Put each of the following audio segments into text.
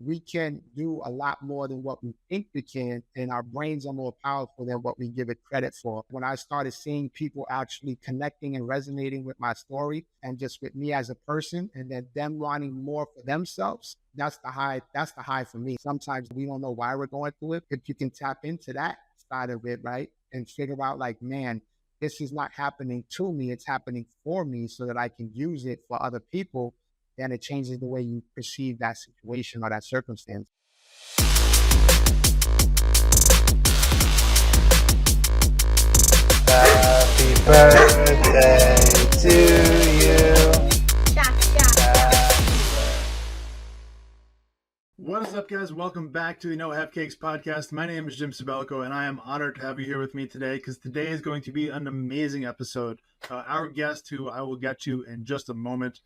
we can do a lot more than what we think we can, and our brains are more powerful than what we give it credit for. When I started seeing people actually connecting and resonating with my story and just with me as a person, and then them wanting more for themselves, that's the high. That's the high for me. Sometimes we don't know why we're going through it. If you can tap into that side of it, right, and figure out like, man, this is not happening to me, it's happening for me so that I can use it for other people, then it changes the way you perceive that situation or that circumstance. Happy birthday to you. What is up, guys? Welcome back to the No Have Cakes podcast. My name is Jim Sabelico, and I am honored to have you here with me today because today is going to be an amazing episode. Our guest, who I will get to in just a moment,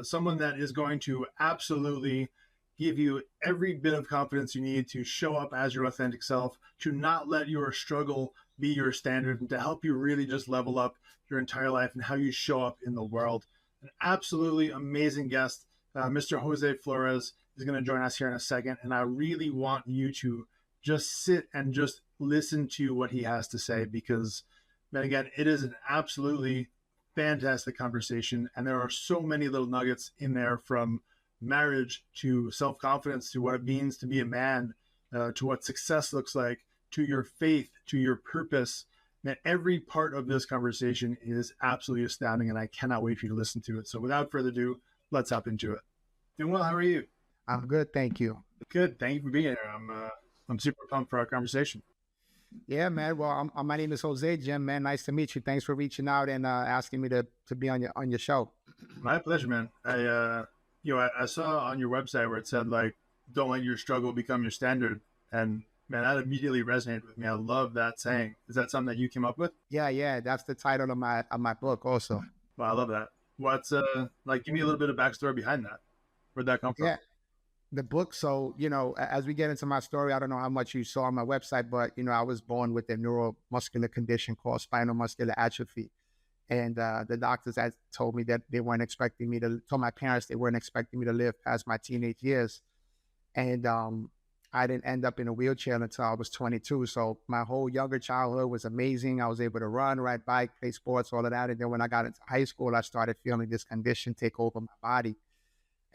someone that is going to absolutely give you every bit of confidence you need to show up as your authentic self, to not let your struggle be your standard, and to help you really just level up your entire life and how you show up in the world. An absolutely amazing guest, Mr. Jose Flores, is going to join us here in a second, and I really want you to just sit and just listen to what he has to say, because, man, again, it is an absolutely fantastic conversation, and there are so many little nuggets in there, from marriage to self-confidence to what it means to be a man, to what success looks like, to your faith, to your purpose. Man, every part of this conversation is absolutely astounding, and I cannot wait for you to listen to it. So without further ado, let's hop into it. Doing well. How are you? I'm good, thank you. Good. Thank you for being here. I'm super pumped for our conversation. Yeah, man. Well, my name is Jose. Jim, man, nice to meet you. Thanks for reaching out and asking me to be on your show. My pleasure, man. I saw on your website where it said, like, don't let your struggle become your standard, and man, that immediately resonated with me. I love that saying. Is that something that you came up with? Yeah. That's the title of my book, also. Well, I love that. What's like? Give me a little bit of backstory behind that. Where'd that come from? Yeah, the book. So, as we get into my story, I don't know how much you saw on my website, but I was born with a neuromuscular condition called spinal muscular atrophy. And the doctors had told me that they weren't expecting me to, told my parents they weren't expecting me to live past my teenage years. And I didn't end up in a wheelchair until I was 22. So my whole younger childhood was amazing. I was able to run, ride bike, play sports, all of that. And then when I got into high school, I started feeling this condition take over my body.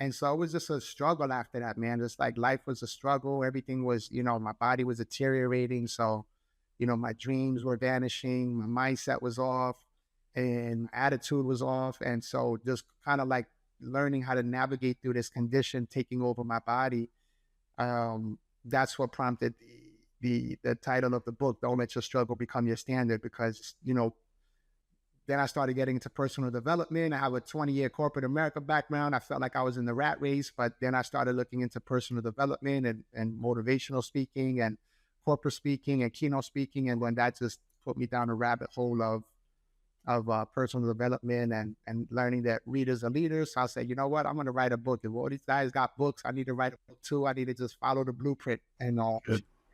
And so it was just a struggle after that, man. Just like life was a struggle. Everything was, my body was deteriorating. So, my dreams were vanishing. My mindset was off and my attitude was off. And so just kind of like learning how to navigate through this condition taking over my body. That's what prompted the title of the book, Don't Let Your Struggle Become Your Standard, because, then I started getting into personal development. I have a 20-year corporate America background. I felt like I was in the rat race, but then I started looking into personal development and motivational speaking and corporate speaking and keynote speaking. And when that just put me down a rabbit hole of personal development and learning that readers are leaders. So I said, you know what, I'm going to write a book. If all these guys got books, I need to write a book too. I need to just follow the blueprint. And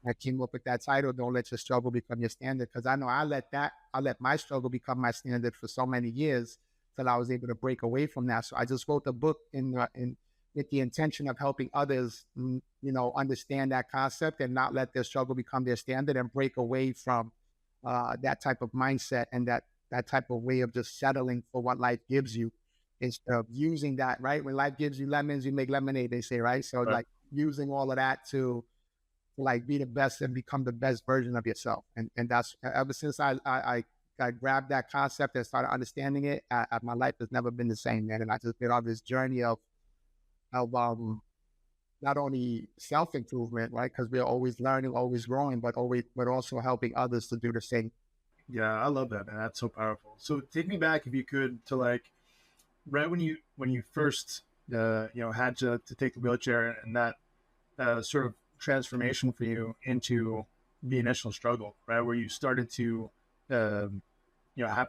I came up with that title, Don't Let Your Struggle Become Your Standard, because I know I let my struggle become my standard for so many years till I was able to break away from that. So I just wrote the book in with the intention of helping others, understand that concept and not let their struggle become their standard and break away from that type of mindset and that type of way of just settling for what life gives you, instead of using that, right? When life gives you lemons, you make lemonade, they say, right? So like using all of that to like be the best and become the best version of yourself. And that's ever since I grabbed that concept and started understanding it, my life has never been the same, man. And I just been on this journey of not only self-improvement, right? Because we're always learning, always growing, but also helping others to do the same. Yeah, I love that, man. That's so powerful. So take me back, if you could, to like right when you first had to take the wheelchair, and that sort of transformation for you into the initial struggle, right, where you started to have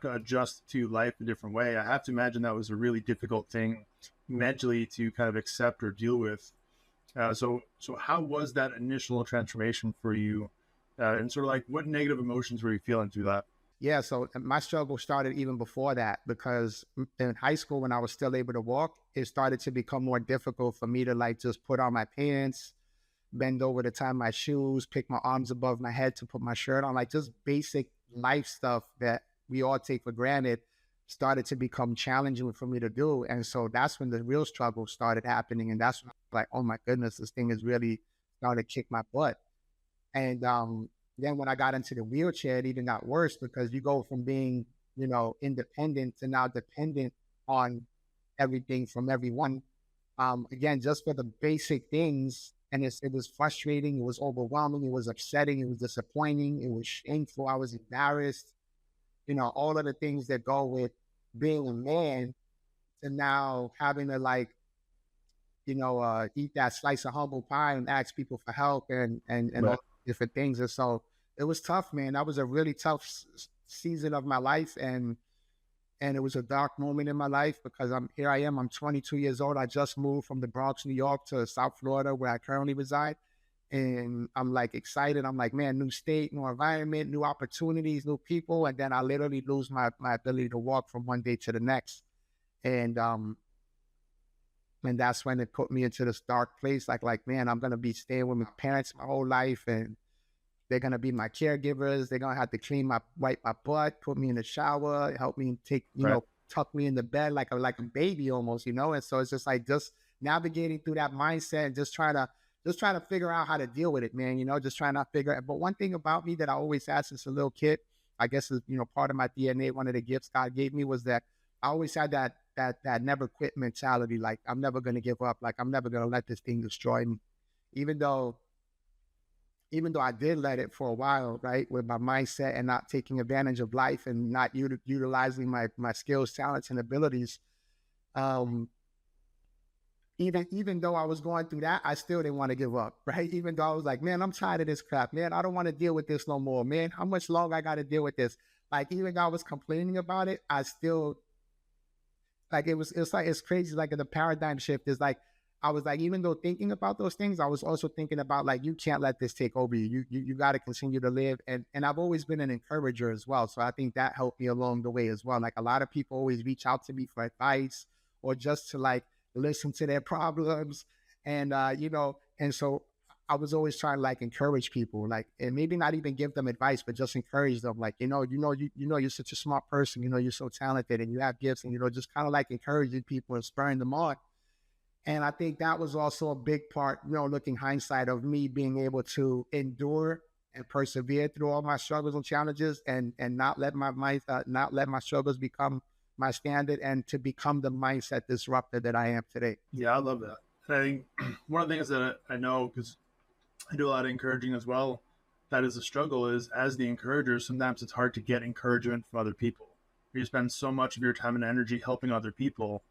to adjust to life a different way. I have to imagine that was a really difficult thing mentally to kind of accept or deal with. So how was that initial transformation for you? And sort of like, what negative emotions were you feeling through that? Yeah, so my struggle started even before that because in high school, when I was still able to walk, it started to become more difficult for me to like just put on my pants, bend over to tie my shoes, pick my arms above my head to put my shirt on, like just basic life stuff that we all take for granted started to become challenging for me to do. And so that's when the real struggle started happening. And that's when I was like, oh my goodness, this thing is really starting to kick my butt. And then when I got into the wheelchair, it even got worse because you go from being, independent to now dependent on everything from everyone. Again, just for the basic things. And it was frustrating. It was overwhelming. It was upsetting. It was disappointing. It was shameful. I was embarrassed. All of the things that go with being a man to now having to like, eat that slice of humble pie and ask people for help and Right. all different things. And so it was tough, man. That was a really tough season of my life. And it was a dark moment in my life because I'm 22 years old. I just moved from the Bronx, New York to South Florida where I currently reside. And I'm like excited. I'm like, man, new state, new environment, new opportunities, new people. And then I literally lose my ability to walk from one day to the next. And and that's when it put me into this dark place. Like, man, I'm gonna be staying with my parents my whole life, and they're gonna be my caregivers. They're gonna have to wipe my butt, put me in the shower, help me take, Right. tuck me in the bed like a baby almost, And so it's just like just navigating through that mindset and just trying to figure out how to deal with it, man. Just trying to figure it. But one thing about me that I always had since a little kid, I guess is, part of my DNA, one of the gifts God gave me was that I always had that never quit mentality. Like I'm never gonna give up. Like I'm never gonna let this thing destroy me. Even though even though I did let it for a while, right, with my mindset and not taking advantage of life and not utilizing my skills, talents, and abilities, um, even though I was going through that, I still didn't want to give up, right? Even though I was like, man, I'm tired of this crap, man. I don't want to deal with this no more, man. How much longer I got to deal with this? Like, even though I was complaining about it, I still like it's like it's crazy. Like the paradigm shift is like I was like, even though thinking about those things, I was also thinking about like you can't let this take over you. You got to continue to live. And I've always been an encourager as well. So I think that helped me along the way as well. Like a lot of people always reach out to me for advice or just to like listen to their problems. And and so I was always trying to like encourage people, like, and maybe not even give them advice, but just encourage them. Like, you're such a smart person, you're so talented and you have gifts, and, just kind of like encouraging people and spurring them on. And I think that was also a big part, looking hindsight of me being able to endure and persevere through all my struggles and challenges and not let not let my struggles become my standard and to become the mindset disruptor that I am today. Yeah, I love that. And I think one of the things that I know, because I do a lot of encouraging as well, that is a struggle is as the encourager, sometimes it's hard to get encouragement from other people. You spend so much of your time and energy helping other people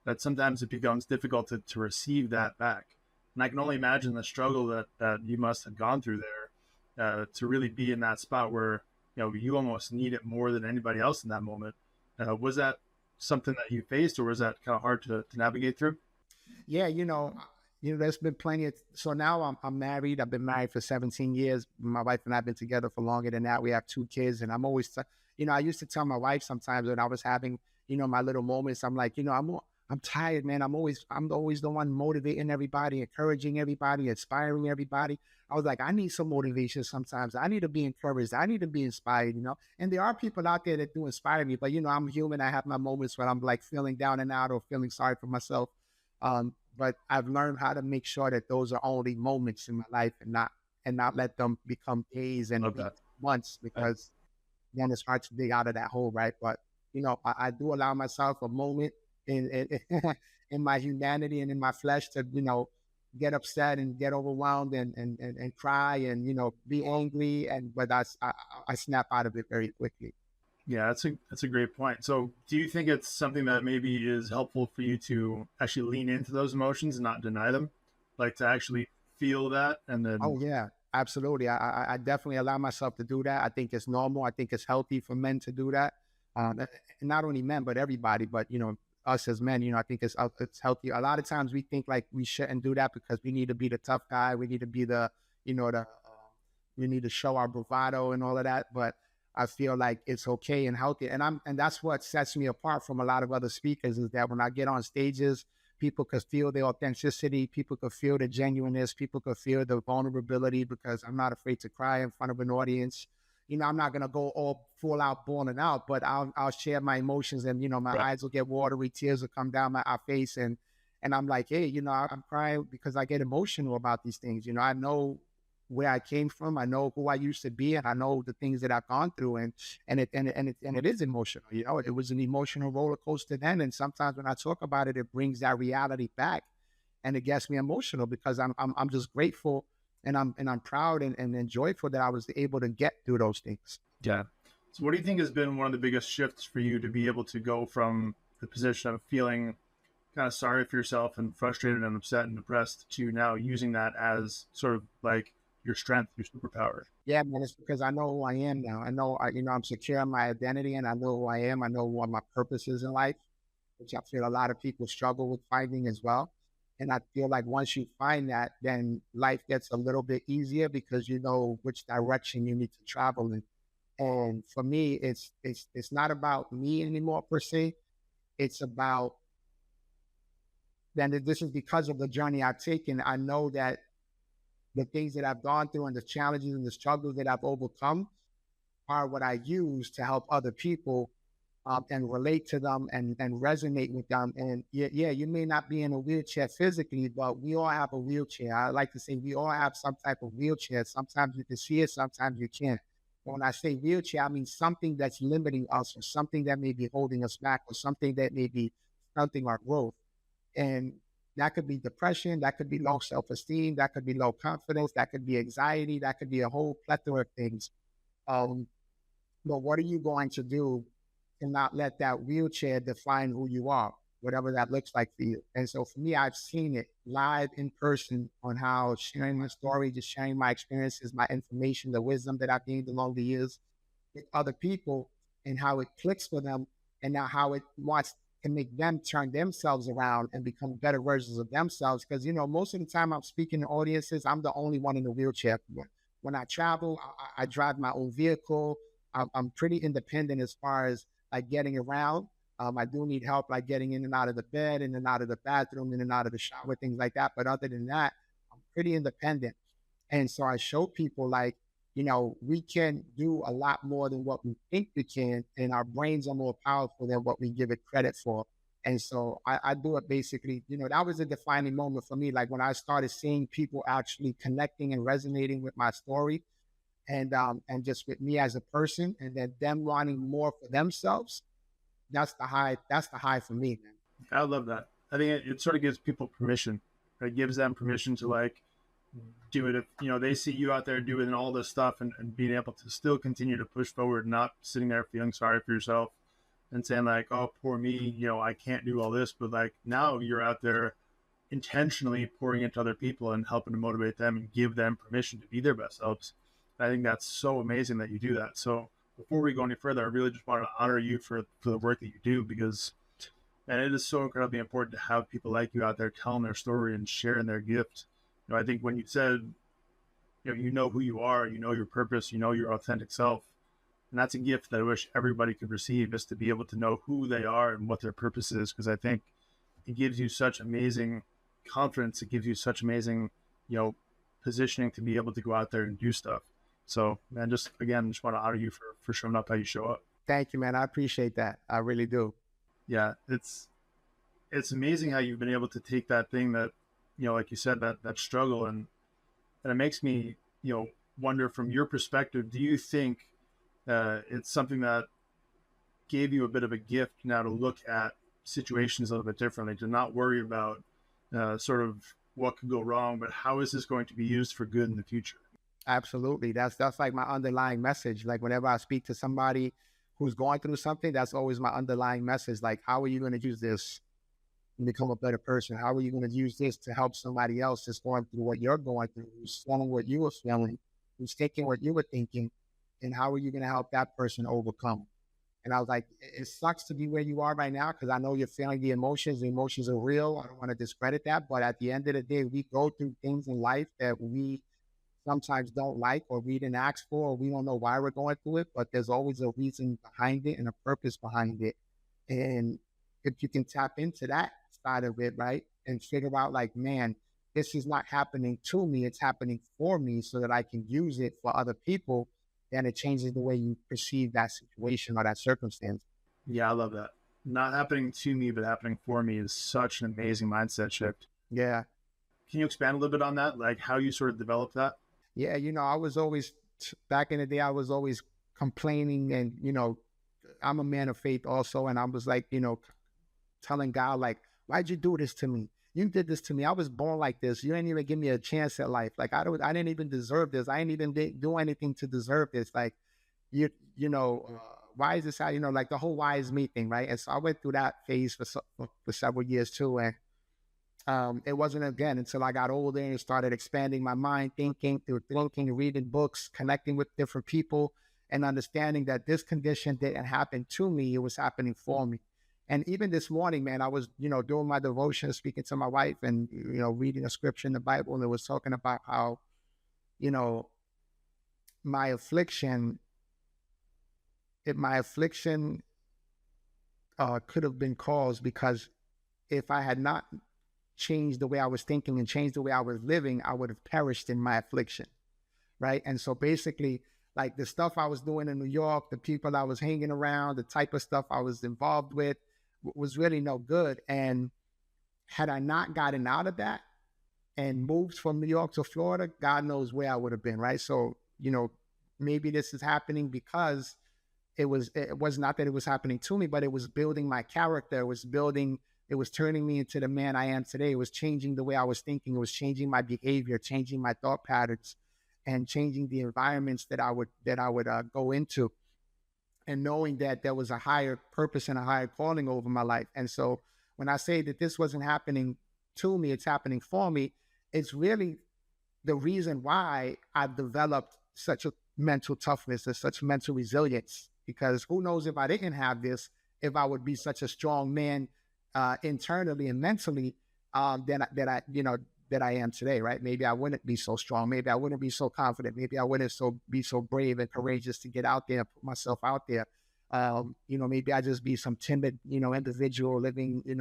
that sometimes it becomes difficult to receive that back. And I can only imagine the struggle that you must have gone through there to really be in that spot where, you almost need it more than anybody else in that moment. Was that something that you faced, or was that kind of hard to navigate through? Yeah, there's been plenty of. So now I'm married. I've been married for 17 years. My wife and I've been together for longer than that. We have 2 kids, and I'm always, I used to tell my wife sometimes when I was having, my little moments. I'm like, I'm tired, man. I'm always the one motivating everybody, encouraging everybody, inspiring everybody. I was like, I need some motivation sometimes. I need to be encouraged. I need to be inspired, And there are people out there that do inspire me, but I'm human. I have my moments when I'm like feeling down and out or feeling sorry for myself. But I've learned how to make sure that those are only moments in my life and not let them become days and Love weeks, that. months, because then it's hard to dig out of that hole, right? But I do allow myself a moment in in my humanity and in my flesh to get upset and get overwhelmed and cry and be angry, but I snap out of it very quickly. Yeah, that's a great point. So, do you think it's something that maybe is helpful for you to actually lean into those emotions and not deny them, like to actually feel that and then? Oh yeah, absolutely. I definitely allow myself to do that. I think it's normal. I think it's healthy for men to do that. And not only men, but everybody. But us as men, I think it's healthy. A lot of times we think like we shouldn't do that because we need to be the tough guy. We need to be the we need to show our bravado and all of that. But I feel like it's okay and healthy. And that's what sets me apart from a lot of other speakers, is that when I get on stages, people could feel the authenticity, people could feel the genuineness, people could feel the vulnerability, because I'm not afraid to cry in front of an audience. I'm not gonna go all full out bawling out, but I'll share my emotions, and my Right. eyes will get watery, tears will come down my face, and I'm like, hey, I'm crying because I get emotional about these things. I know where I came from, I know who I used to be, and I know the things that I've gone through, and it is emotional. It was an emotional roller coaster then, and sometimes when I talk about it, it brings that reality back, and it gets me emotional because I'm just grateful, and I'm proud and joyful that I was able to get through those things. Yeah. So what do you think has been one of the biggest shifts for you to be able to go from the position of feeling kind of sorry for yourself and frustrated and upset and depressed to now using that as sort of like your strength, your superpower? Yeah, man, it's because I know who I am now. I know, I'm secure in my identity, and I know who I am. I know what my purpose is in life, which I feel a lot of people struggle with finding as well. And I feel like once you find that, then life gets a little bit easier because you know which direction you need to travel in. And for me, it's not about me anymore per se. It's about then this is because of the journey I've taken. I know that the things that I've gone through and the challenges and the struggles that I've overcome are what I use to help other people, and relate to them and resonate with them. And yeah, you may not be in a wheelchair physically, but we all have a wheelchair. I like to say we all have some type of wheelchair. Sometimes you can see it, sometimes you can't. When I say wheelchair, I mean something that's limiting us, or something that may be holding us back, or something that may be stunting our growth. And that could be depression, that could be low self-esteem, that could be low confidence, that could be anxiety, that could be a whole plethora of things. Um, but what are you going to do to not let that wheelchair define who you are, whatever that looks like for you? And so for me, I've seen it live in person on how sharing my story, just sharing my experiences, my information, the wisdom that I've gained along the years with other people, and how it clicks for them, and now how it wants to make them turn themselves around and become better versions of themselves. Because most of the time I'm speaking to audiences, I'm the only one in the wheelchair. When I travel, I drive my own vehicle. I'm pretty independent as far as like getting around. I do need help like getting in and out of the bed, in and out of the bathroom, in and out of the shower, things like that. But other than that, I'm pretty independent. And so I show people like, we can do a lot more than what we think we can, and our brains are more powerful than what we give it credit for. And so I do it basically, that was a defining moment for me. Like when I started seeing people actually connecting and resonating with my story, and just with me as a person, and then them wanting more for themselves. That's the high. That's the high for me, man. I love that. I think it sort of gives people permission. Right? It gives them permission to like do it if they see you out there doing all this stuff, and being able to still continue to push forward, not sitting there feeling sorry for yourself and saying like, oh, poor me, I can't do all this. But like now you're out there intentionally pouring into other people and helping to motivate them and give them permission to be their best selves. I think that's so amazing that you do that. So before we go any further, I really just want to honor you for the work that you do, because and it is so incredibly important to have people like you out there telling their story and sharing their gift. I think when you said, you know who you are, you know your purpose, you know your authentic self, and that's a gift that I wish everybody could receive, is to be able to know who they are and what their purpose is, because I think it gives you such amazing confidence. It gives you such amazing, positioning to be able to go out there and do stuff. So, man, just want to honor you for showing up how you show up. Thank you, man. I appreciate that. I really do. Yeah, it's amazing how you've been able to take that thing that, like you said, that struggle, and it makes me, wonder from your perspective, do you think it's something that gave you a bit of a gift now to look at situations a little bit differently, to not worry about sort of what could go wrong, but how is this going to be used for good in the future? Absolutely. That's like my underlying message. Like whenever I speak to somebody who's going through something, that's always my underlying message. Like, how are you going to use this and become a better person? How are you going to use this to help somebody else that's going through what you're going through, who's feeling what you were feeling, who's thinking what you were thinking, and how are you going to help that person overcome? And I was like, it sucks to be where you are right now, because I know you're feeling the emotions. The emotions are real. I don't want to discredit that. But at the end of the day, we go through things in life that we sometimes don't like, or we didn't ask for, or we don't know why we're going through it, but there's always a reason behind it and a purpose behind it. And if you can tap into that side of it, right, and figure out like, man, this is not happening to me, it's happening for me so that I can use it for other people, then it changes the way you perceive that situation or that circumstance. Yeah, I love that. Not happening to me, but happening for me is such an amazing mindset shift. Yeah. Can you expand a little bit on that? Like how you sort of developed that? Yeah, I was always, back in the day, I was always complaining, and, I'm a man of faith also. And I was like, telling God, like, why'd you do this to me? You did this to me. I was born like this. You didn't even give me a chance at life. Like, I didn't even deserve this. I didn't even do anything to deserve this. Like, you, why is this how, like the whole why is me thing, right? And so I went through that phase for several years too. And it wasn't again until I got older and started expanding my mind, thinking, reading books, connecting with different people, and understanding that this condition didn't happen to me, it was happening for me. And even this morning, man, I was, doing my devotion, speaking to my wife, and, reading a scripture in the Bible, and it was talking about how, you know, my affliction, could have been caused because if I had not changed the way I was thinking and changed the way I was living, I would have perished in my affliction, right? And so basically, like the stuff I was doing in New York, the people I was hanging around, the type of stuff I was involved with was really no good. And had I not gotten out of that and moved from New York to Florida, God knows where I would have been, right? So, maybe this is happening because it was not that it was happening to me, but it was building my character. It was turning me into the man I am today. It was changing the way I was thinking. It was changing my behavior, changing my thought patterns, and changing the environments that I would go into, and knowing that there was a higher purpose and a higher calling over my life. And so when I say that this wasn't happening to me, it's happening for me, it's really the reason why I've developed such a mental toughness and such mental resilience. Because who knows if I didn't have this, if I would be such a strong man internally and mentally that I am today, right? Maybe I wouldn't be so strong. Maybe I wouldn't be so confident. Maybe I wouldn't be so brave and courageous to get out there and put myself out there. Maybe I just be some timid, individual living, in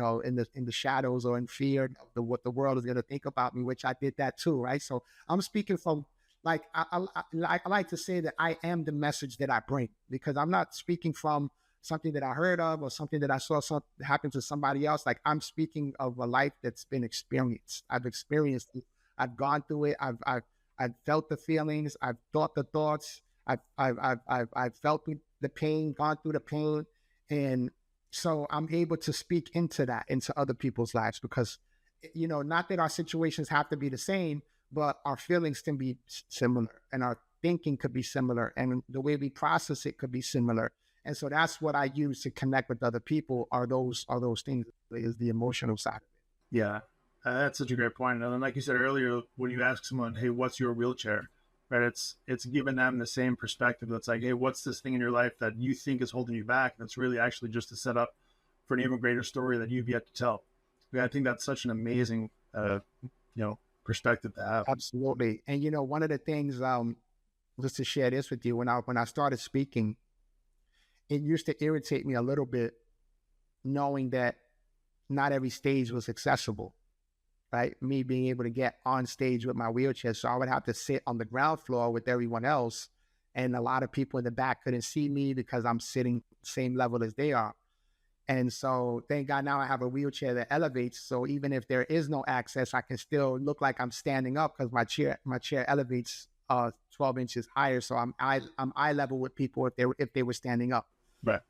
the shadows or in fear of what the world is going to think about me, which I did that too, right? So I'm speaking from, like, I like to say that I am the message that I bring, because I'm not speaking from something that I heard of or something that I saw happen to somebody else. Like, I'm speaking of a life that's been experienced. I've experienced it. I've gone through it. I've felt the feelings. I've thought the thoughts. I've felt the pain, gone through the pain. And so I'm able to speak into other people's lives, because, not that our situations have to be the same, but our feelings can be similar, and our thinking could be similar, and the way we process it could be similar. And so that's what I use to connect with other people, are those things, is the emotional side of it. Yeah, that's such a great point. And then, like you said earlier, when you ask someone, hey, what's your wheelchair? Right, it's giving them the same perspective. That's like, hey, what's this thing in your life that you think is holding you back? That's really actually just a setup for an even greater story that you've yet to tell. I think that's such an amazing, perspective to have. Absolutely. And one of the things, just to share this with you, when I started speaking, it used to irritate me a little bit, knowing that not every stage was accessible, right? Me being able to get on stage with my wheelchair. So I would have to sit on the ground floor with everyone else. And a lot of people in the back couldn't see me because I'm sitting same level as they are. And so thank God now I have a wheelchair that elevates. So even if there is no access, I can still look like I'm standing up, because my chair elevates 12 inches higher. So I'm eye level with people if they were standing up. Right.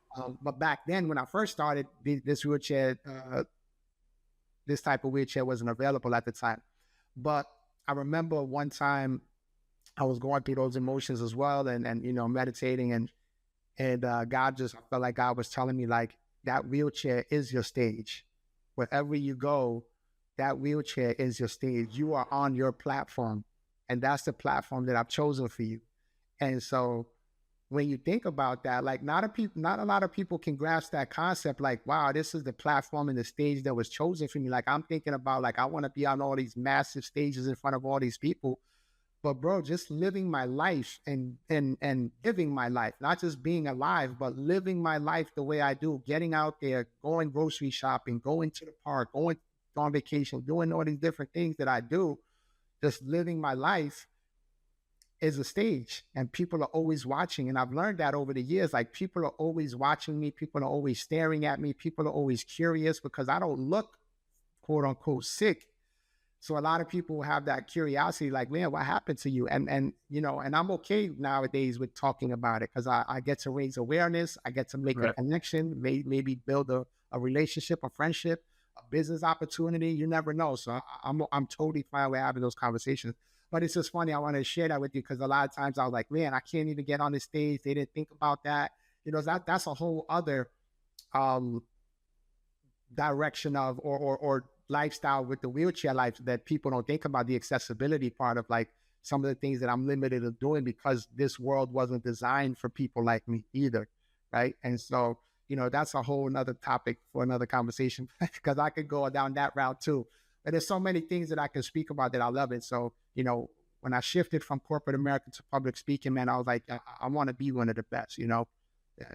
But back then, when I first started, this wheelchair, this type of wheelchair wasn't available at the time. But I remember one time I was going through those emotions as well, and meditating, and God I felt like God was telling me, like, that wheelchair is your stage. Wherever you go, that wheelchair is your stage. You are on your platform, and that's the platform that I've chosen for you. And so when you think about that, like, not a lot of people can grasp that concept. Like, wow, this is the platform and the stage that was chosen for me. Like, I'm thinking about, like, I want to be on all these massive stages in front of all these people, But bro, just living my life and living my life, not just being alive, but living my life the way I do, getting out there, going grocery shopping, going to the park, going on vacation, doing all these different things that I do, just living my life is a stage, and people are always watching. And I've learned that over the years, like people are always watching me, people are always staring at me, people are always curious because I don't look quote unquote sick. So a lot of people have that curiosity, like, man, what happened to you? And you know, and I'm okay nowadays with talking about it because I get to raise awareness, I get to make a Right. connection, maybe build a relationship, a friendship, a business opportunity. You never know. So I'm totally fine with having those conversations. But it's just funny. I want to share that with you because a lot of times I was like, man, I can't even get on the stage. They didn't think about that. You know, that's a whole other um direction of or lifestyle with the wheelchair life that people don't think about, the accessibility part of like some of the things that I'm limited of doing because this world wasn't designed for people like me either. Right. And so, you know, that's a whole another topic for another conversation because I could go down that route too. But there's so many things that I can speak about that I love it. So, you know, when I shifted from corporate America to public speaking, man, I was like, I want to be one of the best, you know.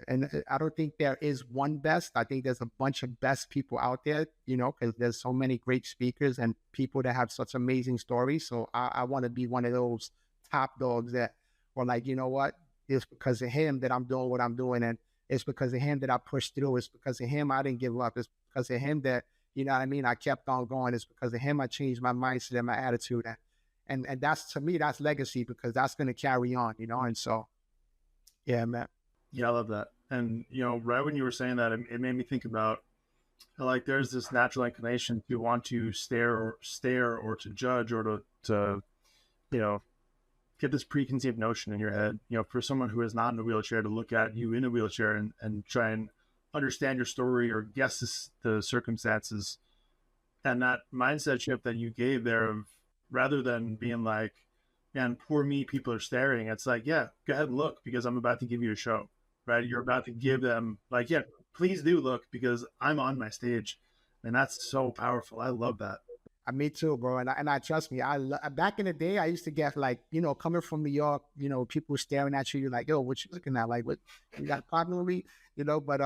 And I don't think there is one best. I think there's a bunch of best people out there, you know, because there's so many great speakers and people that have such amazing stories. So I want to be one of those top dogs that are like, you know what? It's because of him that I'm doing what I'm doing. And it's because of him that I pushed through. It's because of him I didn't give up. It's because of him that, you know what I mean? I kept on going. It's because of him I changed my mindset and my attitude. And that's, to me, that's legacy because that's going to carry on, you know? And so, yeah, man. Yeah, I love that. And you know, right when you were saying that, it made me think about how, like, there's this natural inclination to want to stare or to judge or to you know, get this preconceived notion in your head. You know, for someone who is not in a wheelchair to look at you in a wheelchair and try and understand your story or guess the circumstances, and that mindset shift that you gave there of, rather than being like, man, poor me, people are staring, it's like, yeah, go ahead and look because I'm about to give you a show, right? You're about to give them, like, yeah, please do look because I'm on my stage. And that's so powerful. I love that. Me too, bro. And I trust me. Back in the day, I used to get like, you know, coming from New York, you know, people staring at you. You're like, yo, what you looking at? Like, what you got a problem with me? You know, but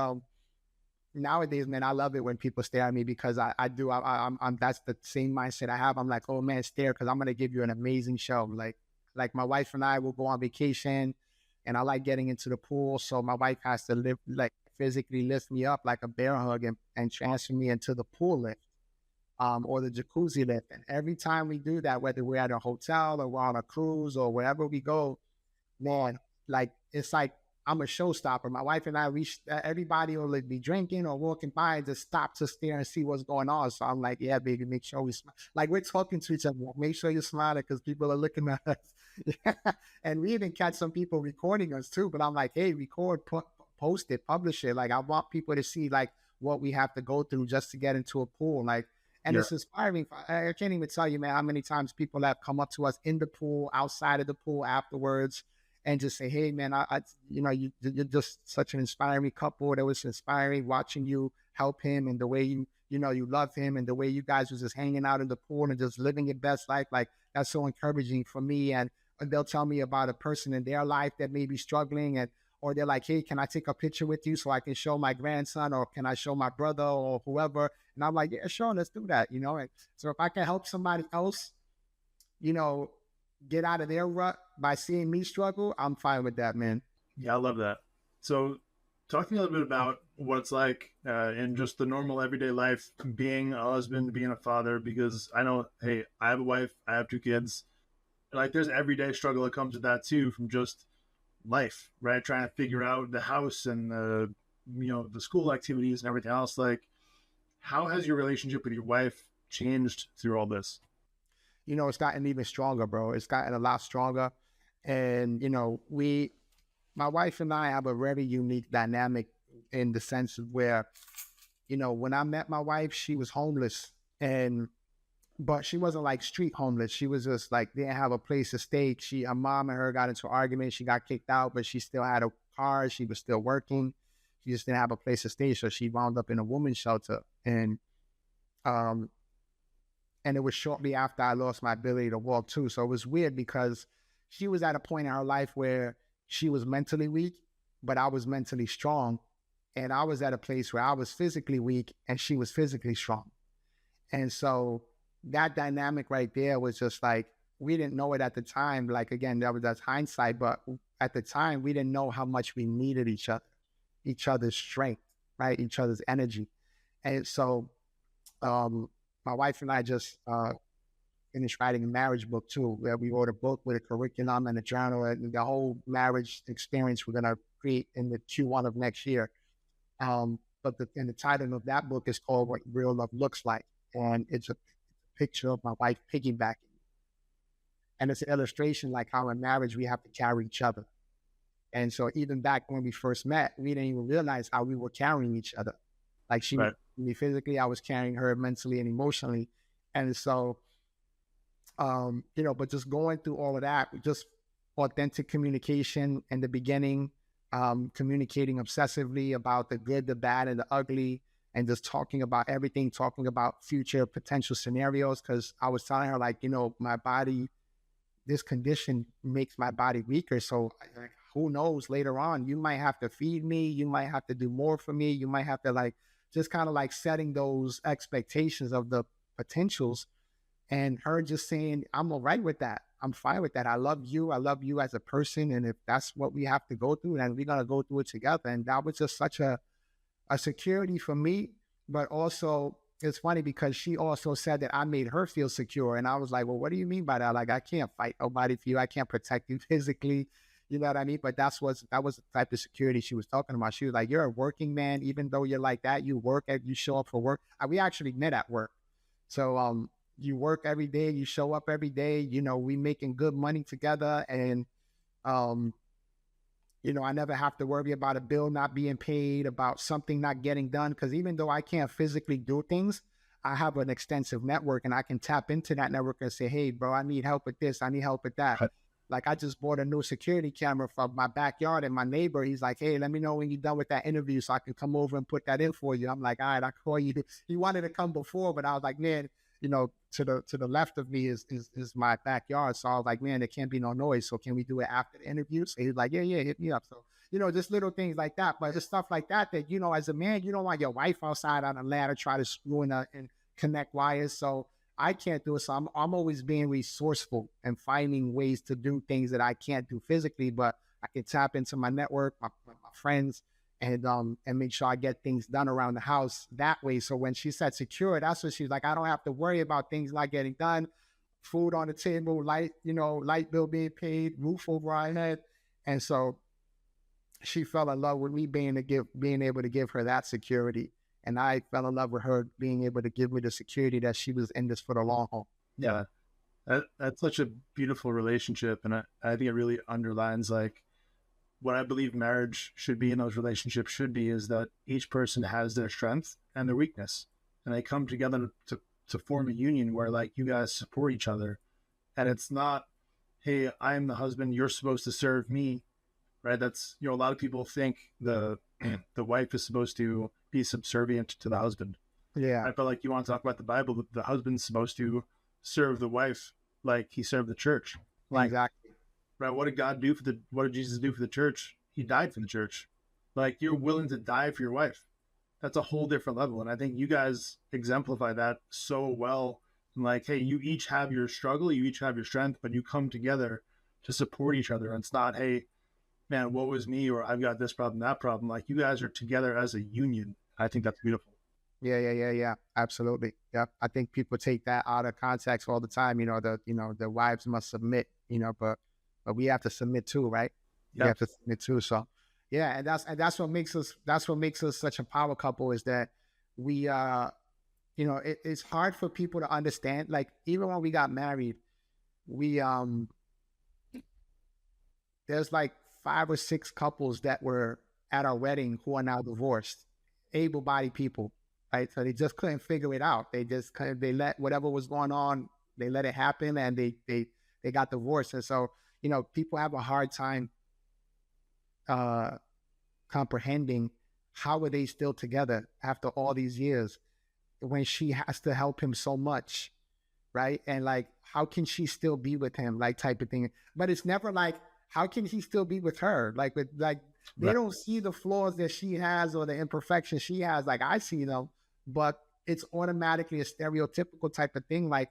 nowadays, man, I love it when people stare at me because I do. I'm that's the same mindset I have. I'm like, oh man, stare because I'm gonna give you an amazing show. Like my wife and I will go on vacation, and I like getting into the pool. So my wife has to physically lift me up like a bear hug and transfer me into the pool lift. Or the jacuzzi lift. And every time we do that, whether we're at a hotel or we're on a cruise or wherever we go, man, like it's like I'm a showstopper. My wife and I, everybody will like, be drinking or walking by and just stop to stare and see what's going on. So I'm like, yeah, baby, make sure we smile. Like we're talking to each other. Make sure you're smiling because people are looking at us. And we even catch some people recording us too. But I'm like, hey, record, post it, publish it. Like I want people to see like what we have to go through just to get into a pool. Like, and Yeah. it's inspiring. I can't even tell you, man, how many times people have come up to us in the pool, outside of the pool afterwards, and just say, "Hey, man, you know, you're just such an inspiring couple. That was inspiring watching you help him and the way you know, you love him and the way you guys was just hanging out in the pool and just living your best life. Like that's so encouraging for me." And they'll tell me about a person in their life that may be struggling and or they're like, hey, can I take a picture with you so I can show my grandson or can I show my brother or whoever? And I'm like, yeah, sure, let's do that, you know? And so if I can help somebody else, you know, get out of their rut by seeing me struggle, I'm fine with that, man. Yeah, I love that. So, talking a little bit about what it's like in just the normal everyday life, being a husband, being a father, because I know, hey, I have a wife, I have two kids. Like, there's everyday struggle that comes with that too, from just life, right? Trying to figure out the house and you know, the school activities and everything else. Like, how has your relationship with your wife changed through all this? You know, it's gotten even stronger, bro. It's gotten a lot stronger. And, you know, my wife and I have a very unique dynamic in the sense of where, you know, when I met my wife, she was homeless but she wasn't like street homeless. She was just like, didn't have a place to stay. Her mom and her got into an argument. She got kicked out, but she still had a car. She was still working. She just didn't have a place to stay. So she wound up in a woman's shelter. Um, And it was shortly after I lost my ability to walk too. So it was weird because she was at a point in her life where she was mentally weak, but I was mentally strong. And I was at a place where I was physically weak and she was physically strong. And so that dynamic right there was just like, we didn't know it at the time. Like, again, that's hindsight, but at the time we didn't know how much we needed each other's strength, right? Each other's energy. And so my wife and I just finished writing a marriage book too, where we wrote a book with a curriculum and a journal, and the whole marriage experience we're going to create in the Q1 of next year. But the title of that book is called What Real Love Looks Like. And it's a picture of my wife piggybacking. And it's an illustration like how in marriage we have to carry each other. And so even back when we first met, we didn't even realize how we were carrying each other. Like she, Right. me physically, I was carrying her mentally and emotionally. And so, but just going through all of that, just authentic communication in the beginning, communicating obsessively about the good, the bad, and the ugly, and just talking about everything, talking about future potential scenarios. Because I was telling her, like, my body, this condition makes my body weaker. So like, who knows, later on, you might have to feed me, you might have to do more for me, you might have to like, just kind of like setting those expectations of the potentials, and her just saying, I'm all right with that. I'm fine with that. I love you. I love you as a person. And if that's what we have to go through, then we're going to go through it together. And that was just such a security for me. But also, it's funny because she also said that I made her feel secure. And I was like, well, what do you mean by that? Like, I can't fight nobody for you. I can't protect you physically. You know what I mean? But that was the type of security she was talking about. She was like, you're a working man. Even though you're like that, you work, you show up for work. We actually met at work. So you work every day, you show up every day, we making good money together. And, I never have to worry about a bill not being paid, about something not getting done. Because even though I can't physically do things, I have an extensive network and I can tap into that network and say, hey, bro, I need help with this. I need help with that. Right. Like, I just bought a new security camera from my backyard, and my neighbor, he's like, hey, let me know when you're done with that interview so I can come over and put that in for you. I'm like, all right, I'll call you. He wanted to come before, but I was like, man, to the left of me is my backyard. So I was like, man, there can't be no noise. So can we do it after the interview? So he's like, yeah, hit me up. So, just little things like that. But just stuff like that, as a man, you don't want your wife outside on a ladder, try to screw in and connect wires. So I can't do it. So I'm always being resourceful and finding ways to do things that I can't do physically, but I can tap into my network, my friends, and make sure I get things done around the house that way. So when she said secure, that's what she's like, I don't have to worry about things not getting done, food on the table, light bill being paid, roof over our head. And so she fell in love with me being able to give her that security. And I fell in love with her being able to give me the security that she was in this for the long haul. Yeah. That's such a beautiful relationship. And I think it really underlines like what I believe marriage should be, in those relationships should be, is that each person has their strength and their weakness, and they come together to form a union where like you guys support each other. And it's not, hey, I'm the husband, you're supposed to serve me, right? That's, a lot of people think the wife is supposed to be subservient to the husband. Yeah. I feel like you want to talk about the Bible, but the husband's supposed to serve the wife like he served the church. Like, exactly. Right? What did Jesus do for the church? He died for the church. Like, you're willing to die for your wife. That's a whole different level. And I think you guys exemplify that so well. And like, hey, you each have your struggle, you each have your strength, but you come together to support each other. And it's not, hey, man, what was me? Or I've got this problem, that problem. Like, you guys are together as a union. I think that's beautiful. Yeah. Absolutely. Yeah. I think people take that out of context all the time. The wives must submit, but we have to submit too, right? Yeah. We have to submit too. So yeah. And that's what makes us such a power couple, is that we, it's hard for people to understand. Like, even when we got married, we, there's like 5 or 6 couples that were at our wedding who are now divorced, able-bodied people. Right. So they just couldn't figure it out. They let whatever was going on, they let it happen, and they got divorced. And so, people have a hard time comprehending how are they still together after all these years when she has to help him so much, right? And like, how can she still be with him, like type of thing. But it's never like, how can he still be with her? Like with like they Right. don't see the flaws that she has or the imperfections she has. Like I see them, but it's automatically a stereotypical type of thing. Like,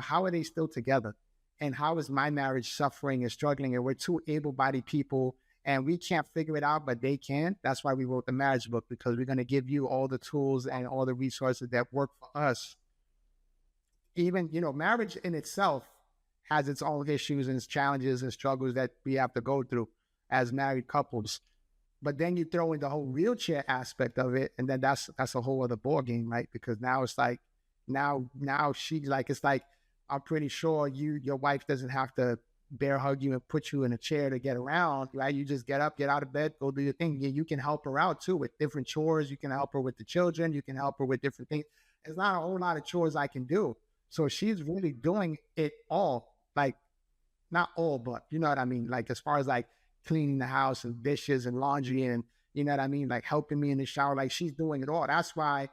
how are they still together? And how is my marriage suffering and struggling? And we're two able-bodied people and we can't figure it out, but they can. That's why we wrote the marriage book, because we're going to give you all the tools and all the resources that work for us. Even, marriage in itself has its own issues and its challenges and struggles that we have to go through as married couples. But then you throw in the whole wheelchair aspect of it, and then that's a whole other ball game, right? Because now it's like, now she's like, it's like, I'm pretty sure your wife doesn't have to bear hug you and put you in a chair to get around, right? You just get up, get out of bed, go do your thing. You can help her out too with different chores. You can help her with the children. You can help her with different things. There's not a whole lot of chores I can do. So she's really doing it all, like not all, but you know what I mean? Like as far as like cleaning the house and dishes and laundry and you know what I mean? Like helping me in the shower, like she's doing it all. That's why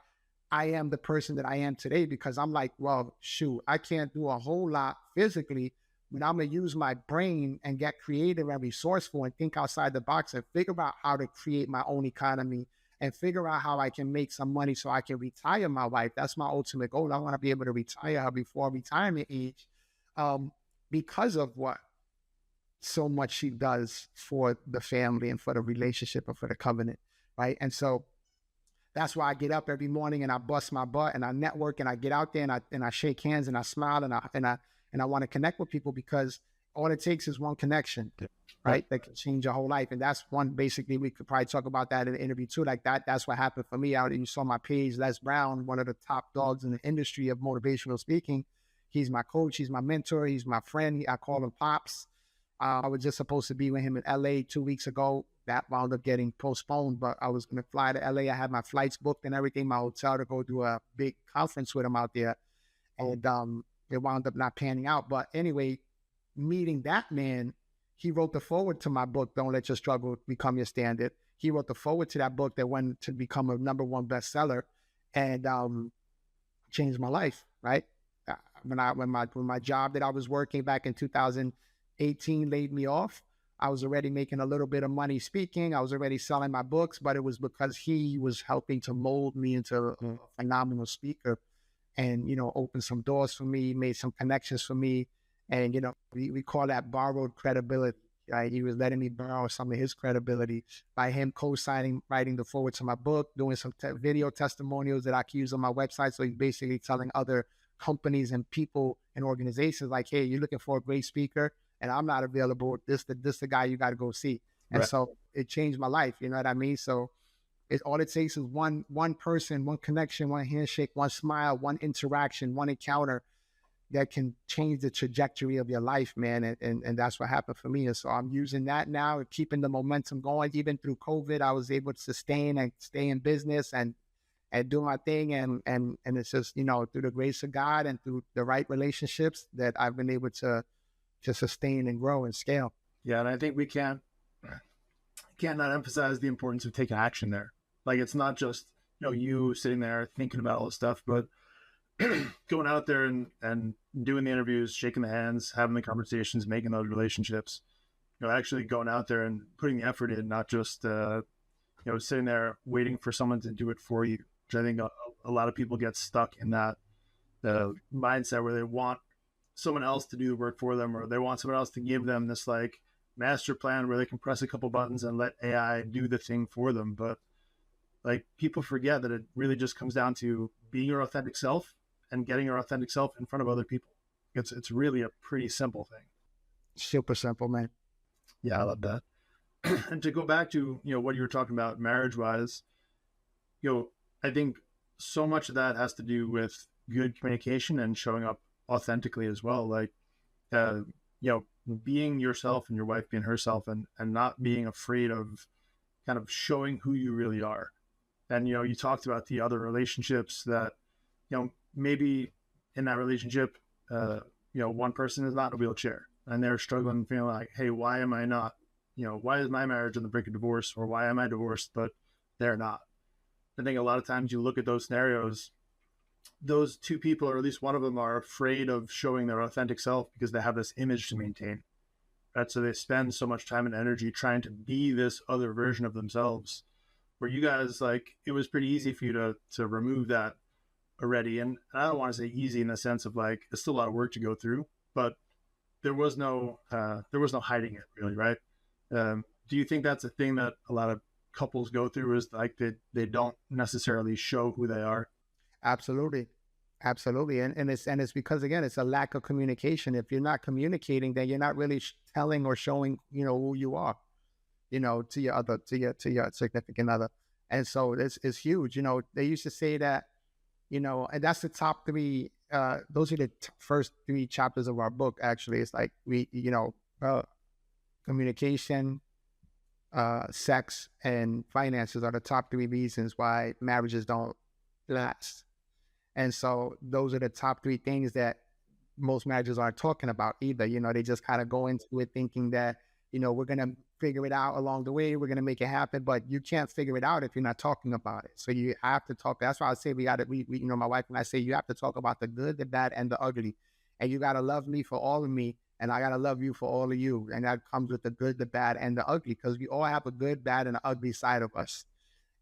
I am the person that I am today, because I'm like, well, shoot, I can't do a whole lot physically, but I'm going to use my brain and get creative and resourceful and think outside the box and figure out how to create my own economy and figure out how I can make some money so I can retire my wife. That's my ultimate goal. I want to be able to retire her before retirement age, because of what so much she does for the family and for the relationship and for the covenant, right? And so that's why I get up every morning and I bust my butt and I network and I get out there and I shake hands and I smile and I want to connect with people, because all it takes is one connection, right? That can change your whole life. And that's one, basically, we could probably talk about that in the interview too. Like that's what happened for me out. And you saw my page, Les Brown, one of the top dogs in the industry of motivational speaking. He's my coach. He's my mentor. He's my friend. I call him Pops. I was just supposed to be with him in LA 2 weeks ago. That wound up getting postponed, but I was going to fly to LA. I had my flights booked and everything, my hotel, to go do a big conference with him out there. And it wound up not panning out. But anyway, meeting that man, he wrote the foreword to my book, Don't Let Your Struggle Become Your Standard. He wrote the foreword to that book that went to become a #1 bestseller and changed my life, right? When my job that I was working back in 2018 laid me off, I was already making a little bit of money speaking. I was already selling my books, but it was because he was helping to mold me into a phenomenal speaker and, open some doors for me, made some connections for me. And, we call that borrowed credibility, right? He was letting me borrow some of his credibility by him co-signing, writing the forward to my book, doing some video testimonials that I can use on my website. So he's basically telling other companies and people and organizations like, hey, you're looking for a great speaker and I'm not available. This the guy you got to go see. And right. So it changed my life. You know what I mean? So all it takes is one person, one connection, one handshake, one smile, one interaction, one encounter that can change the trajectory of your life, man. And that's what happened for me. And so I'm using that now and keeping the momentum going. Even through COVID, I was able to sustain and stay in business and do my thing. And it's just, through the grace of God and through the right relationships that I've been able to sustain and grow and scale. Yeah. And I think we can't not emphasize the importance of taking action there. Like, it's not just, you sitting there thinking about all this stuff, but going out there and doing the interviews, shaking the hands, having the conversations, making those relationships, actually going out there and putting the effort in, not just, sitting there waiting for someone to do it for you, which I think a lot of people get stuck in that mindset where they want someone else to do the work for them, or they want someone else to give them this like master plan where they can press a couple buttons and let AI do the thing for them. But like, people forget that it really just comes down to being your authentic self and getting your authentic self in front of other people. It's really a pretty simple thing. Super simple, man. Yeah, I love that. And to go back to, what you were talking about marriage wise, I think so much of that has to do with good communication and showing up authentically as well. Like, being yourself and your wife being herself and not being afraid of kind of showing who you really are. And, you talked about the other relationships that, maybe in that relationship, one person is not in a wheelchair and they're struggling, feeling like, hey, why am I not, why is my marriage on the brink of divorce, or why am I divorced, but they're not? I think a lot of times you look at those scenarios those two people, or at least one of them, are afraid of showing their authentic self because they have this image to maintain. Right. So they spend so much time and energy trying to be this other version of themselves. Where you guys, like, it was pretty easy for you to remove that already. And I don't want to say easy in the sense of like it's still a lot of work to go through, but there was no hiding it really, right? Do you think that's a thing that a lot of couples go through, is like they don't necessarily show who they are? Absolutely. Absolutely. And it's because, again, it's a lack of communication. If you're not communicating, then you're not really telling or showing, who you are, to your other, to your significant other. And so it's huge. They used to say that, and that's the top three. Those are the first three chapters of our book. Actually, it's like communication, sex, and finances are the top three reasons why marriages don't last. And so those are the top three things that most marriages aren't talking about either. They just kind of go into it thinking that, we're going to figure it out along the way. We're going to make it happen, but you can't figure it out if you're not talking about it. So you have to talk. That's why I say we my wife and I say, you have to talk about the good, the bad, and the ugly. And you got to love me for all of me. And I got to love you for all of you. And that comes with the good, the bad, and the ugly, because we all have a good, bad, and an ugly side of us.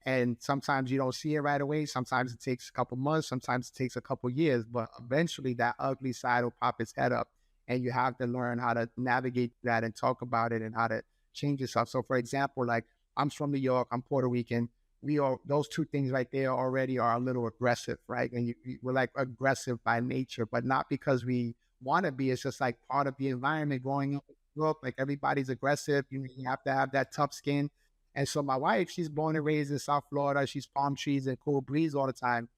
And sometimes you don't see it right away. Sometimes it takes a couple months. Sometimes it takes a couple years. But eventually that ugly side will pop its head up. And you have to learn how to navigate that and talk about it and how to change yourself. So, for example, like, I'm from New York. I'm Puerto Rican. Those two things right there already are a little aggressive, right? And we're like aggressive by nature, but not because we want to be. It's just like part of the environment growing up in New York. Like, everybody's aggressive. You have to have that tough skin. And so my wife, she's born and raised in South Florida. She's palm trees and cool breeze all the time.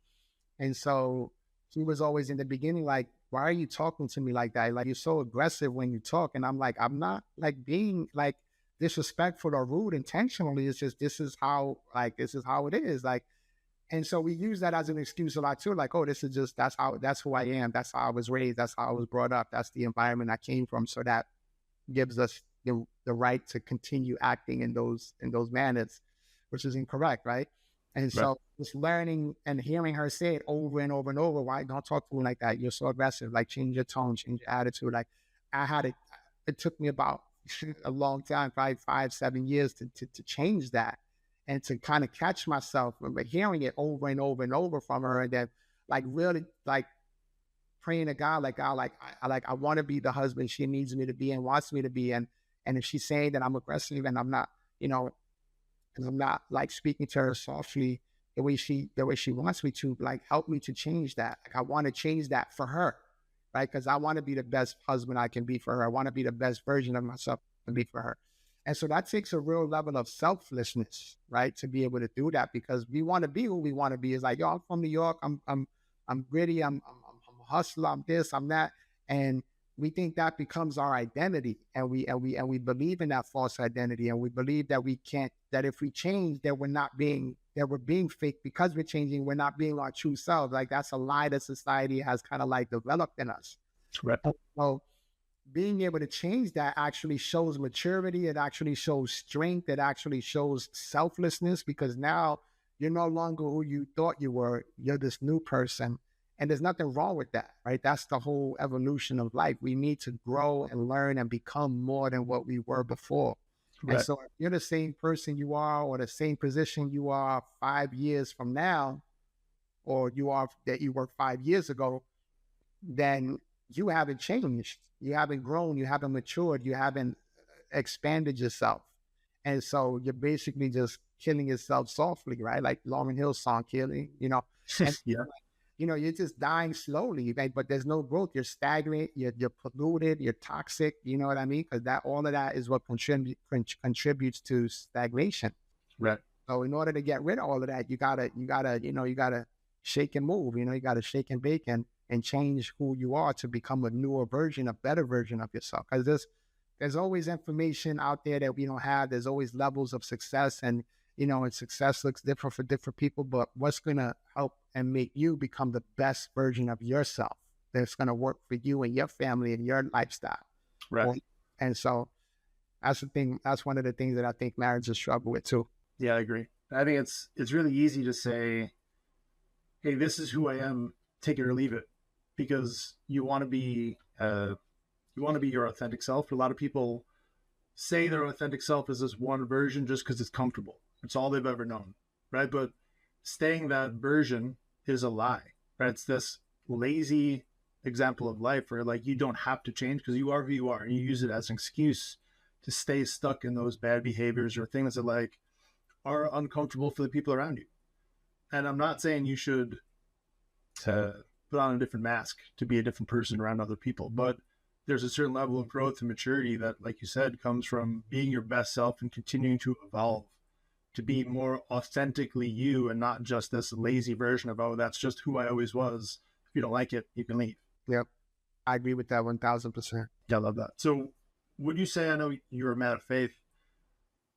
And so she was always in the beginning like, why are you talking to me like that? Like, you're so aggressive when you talk. And I'm like, I'm not like being like disrespectful or rude intentionally. It's just, this is how it is. Like, and so we use that as an excuse a lot too. Like, oh, that's who I am. That's how I was raised. That's how I was brought up. That's the environment I came from. So that gives us the right to continue acting in those manners, which is incorrect, right? And so Right. just learning and hearing her say it over and over and over, why don't talk to me like that? You're so aggressive. Like, change your tone, change your attitude. Like, it took me about a long time, probably 5-7 years to change that and to kind of catch myself. But hearing it over and over and over from her, and then like really like praying to God, like, I want to be the husband she needs me to be and wants me to be. And if she's saying that I'm aggressive and I'm not, and I'm not like speaking to her softly the way she wants me to, like, help me to change that. Like, I want to change that for her, right? Because I want to be the best husband I can be for her. I want to be the best version of myself I can be for her. And so that takes a real level of selflessness, right? To be able to do that, because we want to be who we want to be. It's like, yo, I'm from New York. I'm gritty. I'm a hustler. I'm this, I'm that. And we think that becomes our identity, and we believe in that false identity, and we believe that that if we change, that we're being fake because we're changing. We're not being our true selves. Like, that's a lie that society has kind of like developed in us. Right. So being able to change that actually shows maturity. It actually shows strength. It actually shows selflessness, because now you're no longer who you thought you were. You're this new person. And there's nothing wrong with that, right? That's the whole evolution of life. We need to grow and learn and become more than what we were before. Right. And so if you're the same person you are, or the same position you are 5 years from now, or you were 5 years ago, then you haven't changed. You haven't grown. You haven't matured. You haven't expanded yourself. And so you're basically just killing yourself softly, right? Like Lauryn Hill's song, Killing, and Yeah. you're just dying slowly, right? But there's no growth. You're stagnant. You're polluted. You're toxic. You know what I mean? Because all of that is what contributes to stagnation. Right. So in order to get rid of all of that, you gotta shake and move. You gotta shake and bake and change who you are to become a newer version, a better version of yourself. Because there's always information out there that we don't have. There's always levels of success, and and success looks different for different people. But what's gonna help and make you become the best version of yourself that's gonna work for you and your family and your lifestyle? Right. And so that's the thing. That's one of the things that I think marriages struggle with too. Yeah, I agree. I think it's really easy to say, hey, this is who I am take it or leave it, because you want to be your authentic self. A lot of people say their authentic self is this one version just because it's comfortable. It's all they've ever known, right? But staying that version is a lie, right? It's this lazy example of life where like you don't have to change because you are who you are, and you use it as an excuse to stay stuck in those bad behaviors or things that like are uncomfortable for the people around you. And I'm not saying you should put on a different mask to be a different person around other people, but there's a certain level of growth and maturity that, like you said, comes from being your best self and continuing to evolve to be more authentically you, and not just this lazy version of, oh, that's just who I always was. If you don't like it, you can leave. Yep. I agree with that 1000%. Yeah, I love that. So would you say, I know you're a man of faith,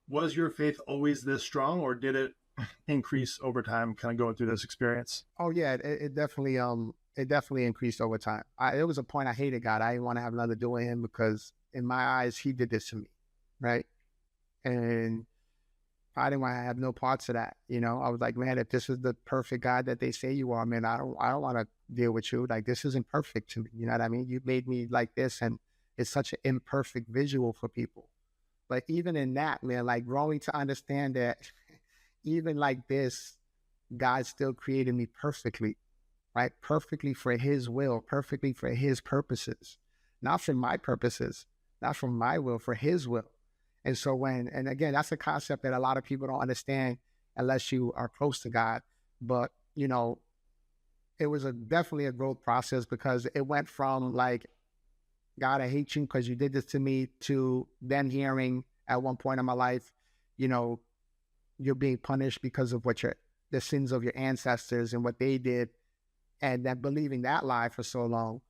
was your faith always this strong, or did it increase over time kind of going through this experience? Oh yeah, it definitely increased over time. It was a point I hated God. I didn't want to have nothing to do with him because in my eyes, he did this to me, right? And I didn't want to have no parts of that. You know, I was like, man, if this is the perfect God that they say you are, man, I don't want to deal with you. Like, this isn't perfect to me. You know what I mean? You made me like this, and it's such an imperfect visual for people. But even in that, man, like growing to understand that even like this, God still created me perfectly, right? Perfectly for his will, perfectly for his purposes, not for my purposes, not for my will, for his will. And so and again, that's a concept that a lot of people don't understand unless you are close to God. But, you know, it was definitely a growth process, because it went from like, God, I hate you because you did this to me, to then hearing at one point in my life, you know, you're being punished because of the sins of your ancestors and what they did. And then believing that lie for so long.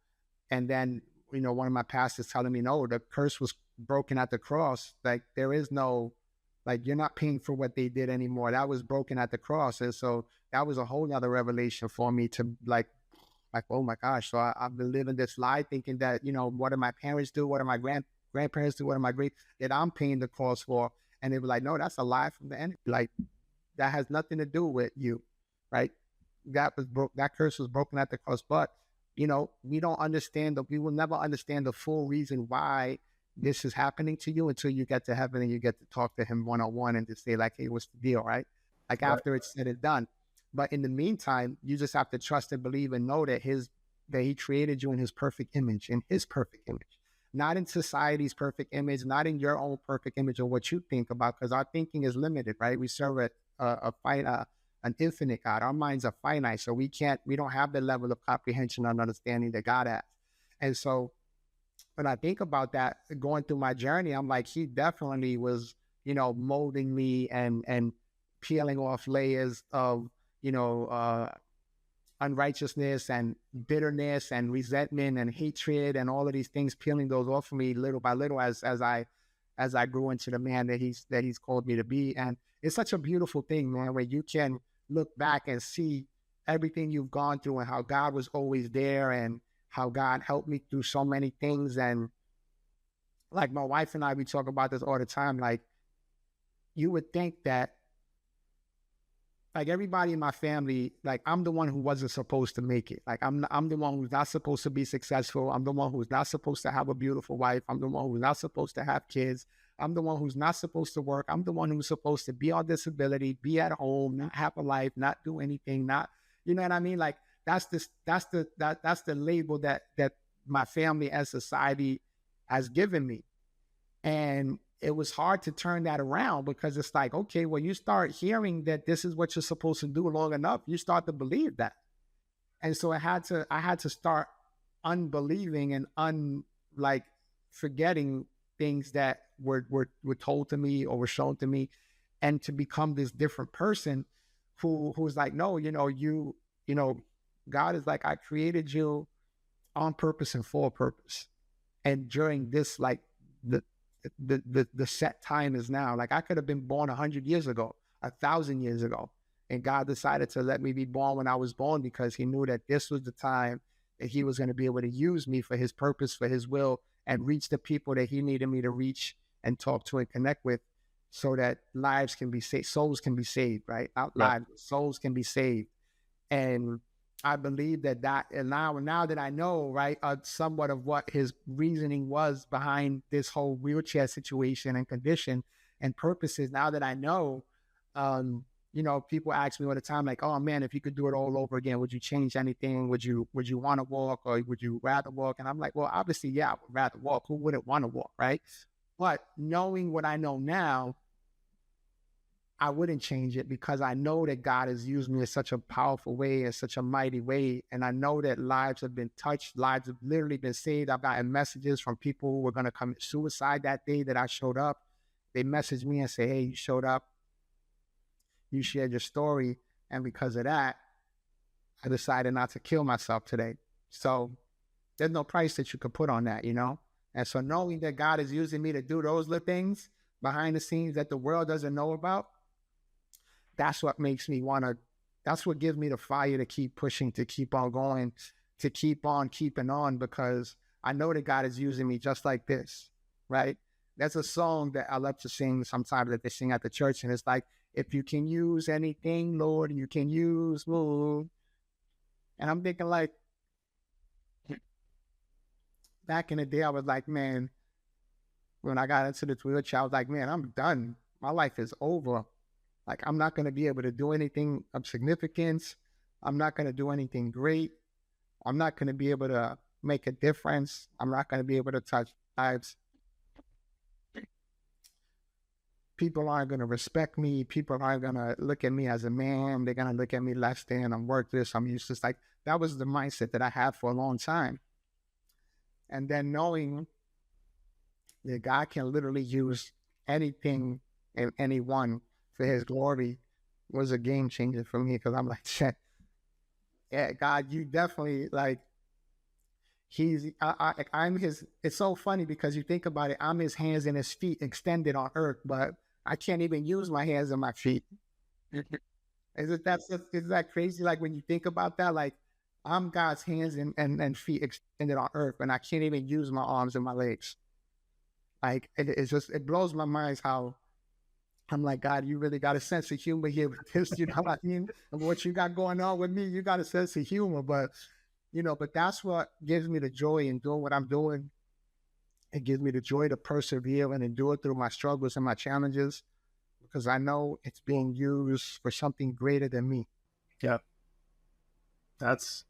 And then, you know, one of my pastors telling me, no, the curse was broken at the cross. Like, there is no, like, you're not paying for what they did anymore. That was broken at the cross. And so that was a whole nother revelation for me to like, oh my gosh. So I've been living this lie thinking that, you know, what did my parents do? What did my grandparents do? What am I that I'm paying the cost for? And they were like, no, that's a lie from the enemy. Like, that has nothing to do with you, right? That curse was broken at the cross. But, you know, we will never understand the full reason why this is happening to you until you get to heaven and you get to talk to him one-on-one and to say like, hey, what's the deal, right? Like, right. After it's said and done. But in the meantime, you just have to trust and believe and know that he created you in his perfect image, not in society's perfect image, not in your own perfect image or what you think about, because our thinking is limited, right? We serve an infinite God. Our minds are finite, so we don't have the level of comprehension and understanding that God has. And so when I think about that, going through my journey, I'm like, he definitely was, you know, molding me and peeling off layers of, you know, unrighteousness and bitterness and resentment and hatred and all of these things, peeling those off of me little by little as I grew into the man that he's called me to be. And it's such a beautiful thing, man, where you can look back and see everything you've gone through and how God was always there and how God helped me through so many things. And like my wife and I, we talk about this all the time. Like, you would think that, like, everybody in my family, like, I'm the one who wasn't supposed to make it. Like, I'm the one who's not supposed to be successful. I'm the one who's not supposed to have a beautiful wife. I'm the one who's not supposed to have kids. I'm the one who's not supposed to work. I'm the one who's supposed to be on disability, be at home, not have a life, not do anything, not, you know what I mean? Like, that's the label that my family and society has given me. And it was hard to turn that around, because it's like, okay, well, you start hearing that this is what you're supposed to do long enough, you start to believe that. And so I had to start unbelieving and forgetting things that were told to me or were shown to me, and to become this different person who's like, no, you know, God is like, I created you on purpose and for a purpose. And during this, like, the set time is now. Like, I could have been born 100 years ago, 1,000 years ago. And God decided to let me be born when I was born, because he knew that this was the time that he was going to be able to use me for his purpose, for his will, and reach the people that he needed me to reach and talk to and connect with, so that lives can be saved, souls can be saved, right? Not lives, souls can be saved. And I believe that and now that I know, right, somewhat of what his reasoning was behind this whole wheelchair situation and condition and purposes, now that I know, um, people ask me all the time, like, oh man, if you could do it all over again, would you change anything? Would you want to walk, or would you rather walk? And I'm like, well, obviously, yeah, I would rather walk. Who wouldn't want to walk, right? But knowing what I know now, I wouldn't change it, because I know that God has used me in such a powerful way, in such a mighty way. And I know that lives have been touched, lives have literally been saved. I've gotten messages from people who were going to commit suicide that day that I showed up. They messaged me and say, hey, you showed up, you shared your story. And because of that, I decided not to kill myself today. So there's no price that you could put on that, And so knowing that God is using me to do those little things behind the scenes that the world doesn't know about, that's what makes me that's what gives me the fire to keep pushing, to keep on going, to keep on keeping on, because I know that God is using me just like this, right? There's a song that I love to sing sometimes that they sing at the church, and it's like, if you can use anything, Lord, you can use me. And I'm thinking, like, back in the day, I was like, man, when I got into the wheelchair, I was like, man, I'm done. My life is over. Like, I'm not going to be able to do anything of significance. I'm not going to do anything great. I'm not going to be able to make a difference. I'm not going to be able to touch lives. People aren't going to respect me. People aren't going to look at me as a man. They're going to look at me less than. I'm worthless. I'm useless. Like, that was the mindset that I had for a long time. And then knowing that God can literally use anything and anyone for his glory was a game changer for me, because I'm like, shit, yeah, God, you definitely, like, I'm his. It's so funny because you think about it, I'm his hands and his feet extended on earth, but I can't even use my hands and my feet. Is that crazy? Like, when you think about that, like, I'm God's hands and feet extended on earth, and I can't even use my arms and my legs. Like, it blows my mind how I'm like, God, you really got a sense of humor here with this, you know what I mean? And what you got going on with me, you got a sense of humor, but that's what gives me the joy in doing what I'm doing. It gives me the joy to persevere and endure through my struggles and my challenges, because I know it's being used for something greater than me. Yeah. That's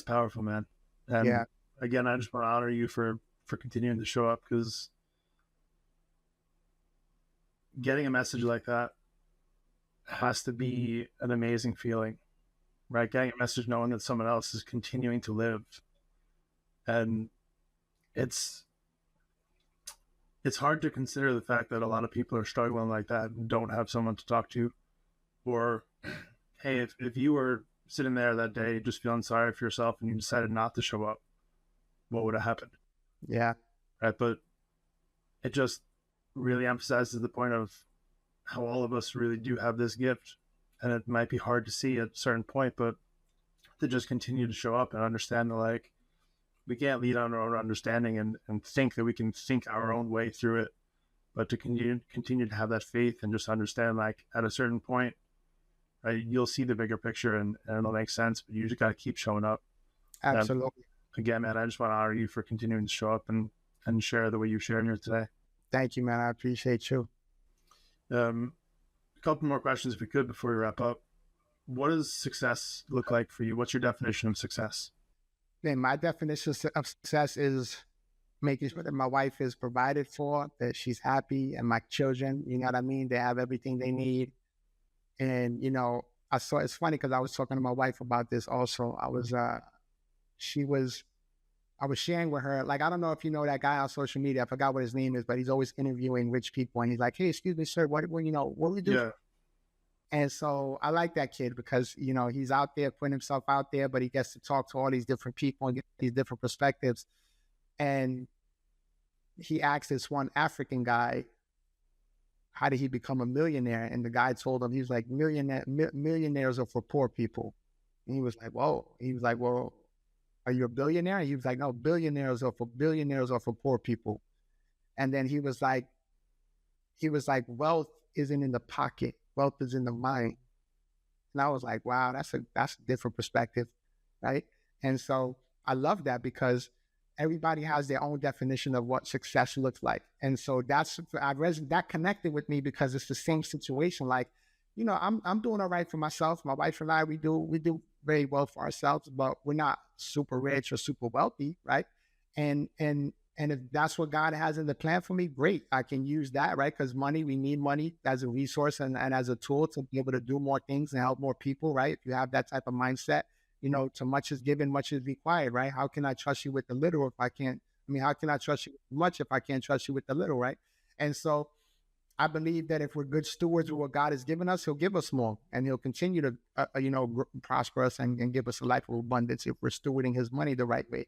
powerful, man. And yeah. Again, I just want to honor you for continuing to show up, because getting a message like that has to be an amazing feeling, right? Getting a message knowing that someone else is continuing to live. And it's hard to consider the fact that a lot of people are struggling like that and don't have someone to talk to. Or, hey, if you were sitting there that day just feeling sorry for yourself and you decided not to show up, what would have happened? Yeah. Right. But it just really emphasizes the point of how all of us really do have this gift. And it might be hard to see at a certain point, but to just continue to show up and understand that, like, we can't lead on our own understanding and think that we can think our own way through it, but to continue to have that faith and just understand, like, at a certain point, right, you'll see the bigger picture and it'll make sense, but you just got to keep showing up. Absolutely. Again, man, I just want to honor you for continuing to show up and share the way you shared here today. Thank you, man. I appreciate you. A couple more questions if we could before we wrap up. What does success look like for you? What's your definition of success? Man, my definition of success is making sure that my wife is provided for, that she's happy, and my children, you know what I mean? They have everything they need. And, it's funny because I was talking to my wife about this also. I was sharing with her, like, I don't know if you know that guy on social media, I forgot what his name is, but he's always interviewing rich people. And he's like, hey, excuse me, sir, what do we do? Yeah. And so I like that kid because, he's out there putting himself out there, but he gets to talk to all these different people and get these different perspectives. And he asked this one African guy, how did he become a millionaire? And the guy told him, he was like, millionaires are for poor people. And he was like, whoa. He was like, well, are you a billionaire? And he was like, no, billionaires are for poor people. And then he was like, wealth isn't in the pocket. Wealth is in the mind. And I was like, wow, that's a different perspective, right? And so I love that because everybody has their own definition of what success looks like. And so that connected with me because it's the same situation. Like, I'm doing all right for myself. My wife and I, we do very well for ourselves, but we're not super rich or super wealthy, right? And if that's what God has in the plan for me, great. I can use that, right? Because we need money as a resource and as a tool to be able to do more things and help more people, right? If you have that type of mindset, to much is given, much is required, right? How can I trust you with the little if I can't? I mean, how can I trust you much if I can't trust you with the little, right? And so I believe that if we're good stewards of what God has given us, he'll give us more and he'll continue to, prosper us and give us a life of abundance if we're stewarding his money the right way.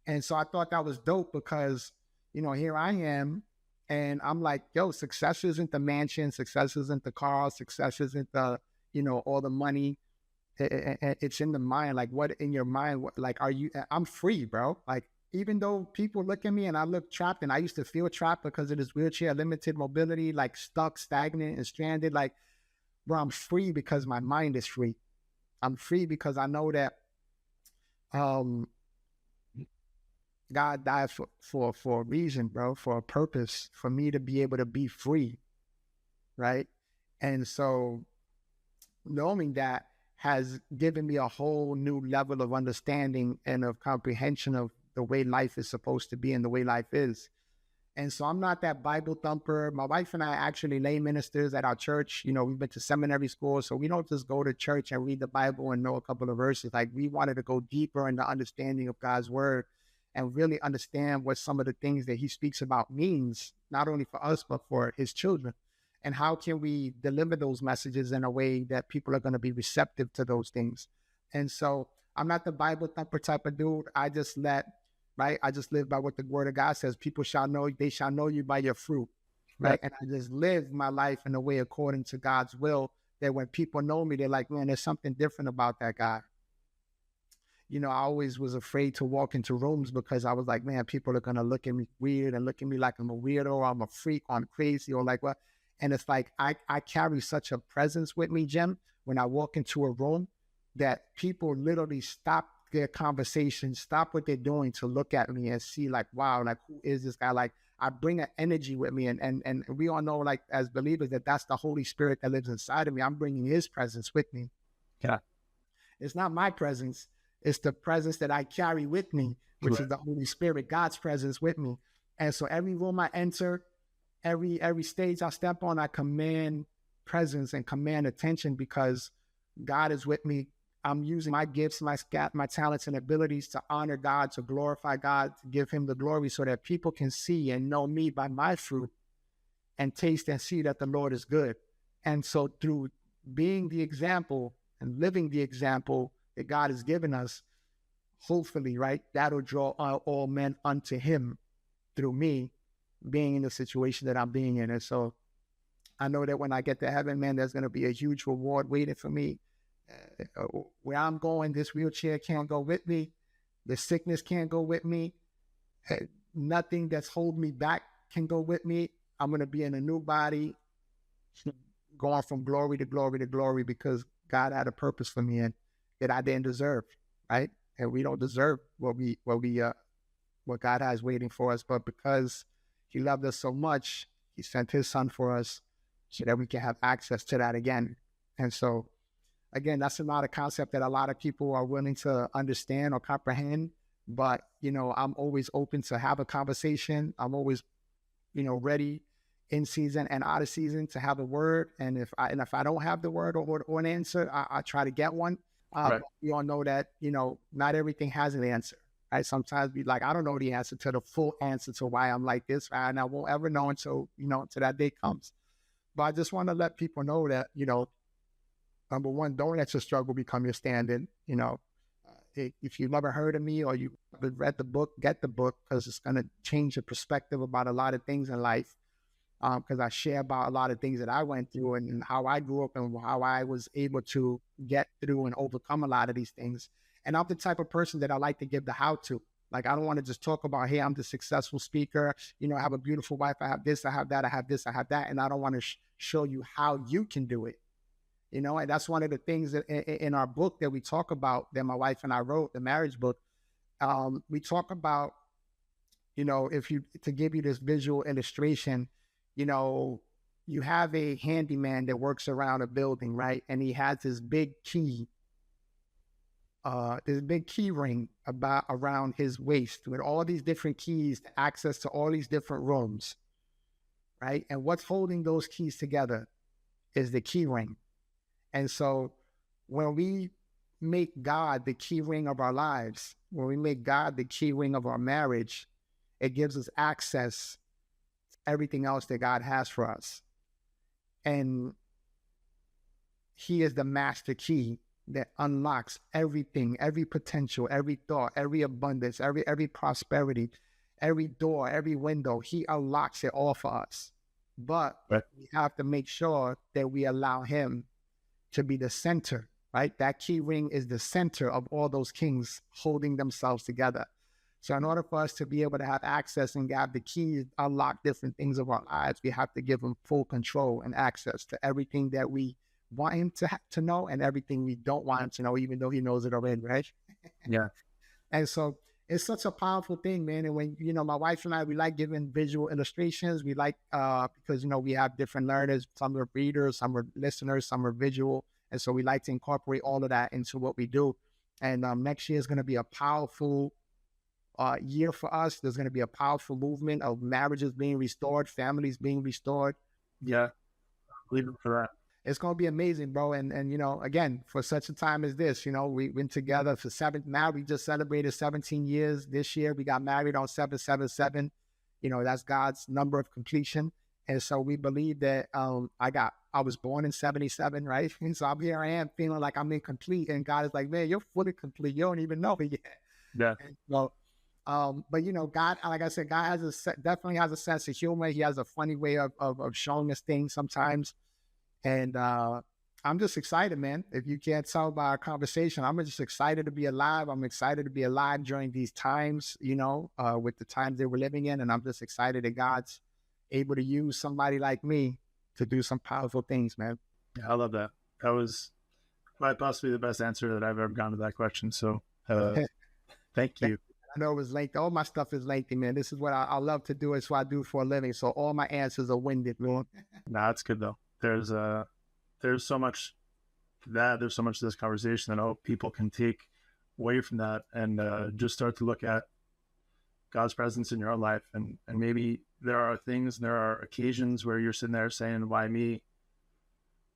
And so I thought that was dope because, here I am and I'm like, yo, success isn't the mansion, success isn't the car, success isn't the, all the money. It's in the mind. Like, what in your mind? Like, I'm free, bro. Like, even though people look at me and I look trapped, and I used to feel trapped because of this wheelchair, limited mobility, like stuck, stagnant, and stranded. Like, bro, I'm free because my mind is free. I'm free because I know that um, God died for a reason, bro, for a purpose, for me to be able to be free, right? And so knowing that has given me a whole new level of understanding and of comprehension of the way life is supposed to be and the way life is. And so I'm not that Bible thumper. My wife and I are actually lay ministers at our church. We've been to seminary school, so we don't just go to church and read the Bible and know a couple of verses. Like, we wanted to go deeper in the understanding of God's word and really understand what some of the things that he speaks about means, not only for us, but for his children. And how can we deliver those messages in a way that people are going to be receptive to those things? And so I'm not the Bible thumper type of dude. I just live by what the word of God says. They shall know you by your fruit, right? And I just live my life in a way according to God's will, that when people know me, they're like, man, there's something different about that guy. I always was afraid to walk into rooms because I was like, man, people are going to look at me weird and look at me like I'm a weirdo, or I'm a freak, or I'm crazy, or like what? And it's like, I carry such a presence with me, Jim, when I walk into a room, that people literally stop their conversation, stop what they're doing to look at me and see like, wow, like, who is this guy? Like, I bring an energy with me, and we all know, like, as believers, that's the Holy Spirit that lives inside of me. I'm bringing his presence with me. Yeah. It's not my presence. It's the presence that I carry with me, which is the Holy Spirit, God's presence with me. And so every room I enter, every stage I step on, I command presence and command attention because God is with me. I'm using my gifts, my talents and abilities to honor God, to glorify God, to give him the glory so that people can see and know me by my fruit and taste and see that the Lord is good. And so through being the example and living the example that God has given us, hopefully, right, that'll draw all men unto him through me being in the situation that I'm being in. And so I know that when I get to heaven, man, there's going to be a huge reward waiting for me. Where I'm going, this wheelchair can't go with me. The sickness can't go with me. Nothing that's holding me back can go with me. I'm going to be in a new body, going from glory to glory to glory, because God had a purpose for me and that I didn't deserve, right? And we don't deserve what God has waiting for us, but because he loved us so much, he sent his son for us so that we can have access to that again. And so, again, that's not a concept that a lot of people are willing to understand or comprehend, but, I'm always open to have a conversation. I'm always, ready in season and out of season to have a word. And if I don't have the word or an answer, I try to get one. We all know that, not everything has an answer, right? Sometimes we like, I don't know the answer to the full answer to why I'm like this, right? And I won't ever know until that day comes. But I just want to let people know that, number one, don't let your struggle become your stand-in. If you've never heard of me or you haven't read the book, get the book, because it's going to change your perspective about a lot of things in life. Because I share about a lot of things that I went through and how I grew up and how I was able to get through and overcome a lot of these things. And I'm the type of person that I like to give the how-to. Like, I don't want to just talk about, hey, I'm the successful speaker. I have a beautiful wife. I have this, I have that, I have this, I have that. And I don't want to show you how you can do it. you know, and that's one of the things that in our book that we talk about, that my wife and I wrote, the marriage book. We talk about, you know, to give you this visual illustration, you know, you have a handyman that works around a building, right? And he has this big key ring around his waist with all these different keys to access to all these different rooms, right? And what's holding those keys together is the key ring. And so when we make God the key ring of our lives, when we make God the key ring of our marriage, it gives us access to everything else that God has for us. And he is the master key that unlocks everything, every potential, every thought, every abundance, every prosperity, every door, every window. He unlocks it all for us. But we have to make sure that we allow him to be the center, right? That key ring is the center of all those kings holding themselves together. So in order for us to be able to have access and have the keys unlock different things of our lives, we have to give him full control and access to everything that we want him to know and everything we don't want him to know, even though he knows it already, right? Yeah. And so it's such a powerful thing, man. And when, you know, my wife and I, we like giving visual illustrations. We like, because, you know, we have different learners. Some are readers, some are listeners, some are visual. And so we like to incorporate all of that into what we do. And next year is going to be a powerful year for us. There's going to be a powerful movement of marriages being restored, families being restored. Yeah. Believe it for that. It's going to be amazing, bro. And, you know, again, for such a time as this, you know, we've been together for now we just celebrated 17 years this year. We got married on 7/7/7. You know, that's God's number of completion. And so we believe that I was born in 77, right? And so here I am feeling like I'm incomplete. And God is like, man, you're fully complete. You don't even know it yet. Yeah. And so, but, you know, God, like I said, God definitely has a sense of humor. He has a funny way of showing us things sometimes. And I'm just excited, man. If you can't tell by our conversation, I'm just excited to be alive. I'm excited to be alive during these times, you know, with the times that we're living in. And I'm just excited that God's able to use somebody like me to do some powerful things, man. Yeah, I love that. That was quite possibly the best answer that I've ever gotten to that question. So thank you. I know it was lengthy. All my stuff is lengthy, man. This is what I love to do. It's what I do for a living. So all my answers are winded, man. Nah, that's good though. There's so much to that. There's so much to this conversation that I hope people can take away from that and just start to look at God's presence in your own life. And maybe there are things, there are occasions where you're sitting there saying, why me?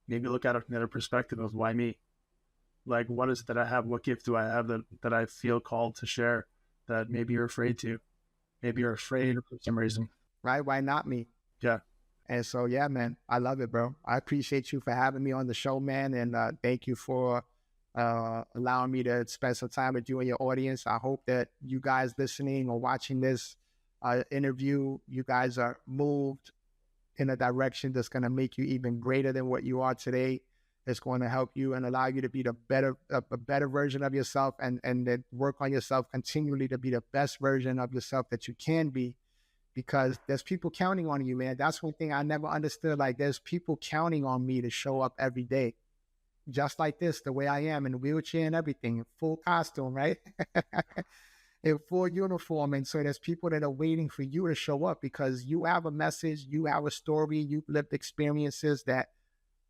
Maybe look at it from the other perspective of why me? Like, what is it that I have? What gift do I have that I feel called to share that maybe you're afraid to? Maybe you're afraid for some reason. Right? Why not me? Yeah. And so, yeah, man, I love it, bro. I appreciate you for having me on the show, man. And thank you for allowing me to spend some time with you and your audience. I hope that you guys listening or watching this interview, you guys are moved in a direction that's going to make you even greater than what you are today. It's going to help you and allow you to be a better version of yourself and then work on yourself continually to be the best version of yourself that you can be. Because there's people counting on you, man. That's one thing I never understood. Like, there's people counting on me to show up every day, just like this, the way I am, in a wheelchair and everything, in full costume, right? In full uniform. And so there's people that are waiting for you to show up because you have a message, you have a story, you've lived experiences that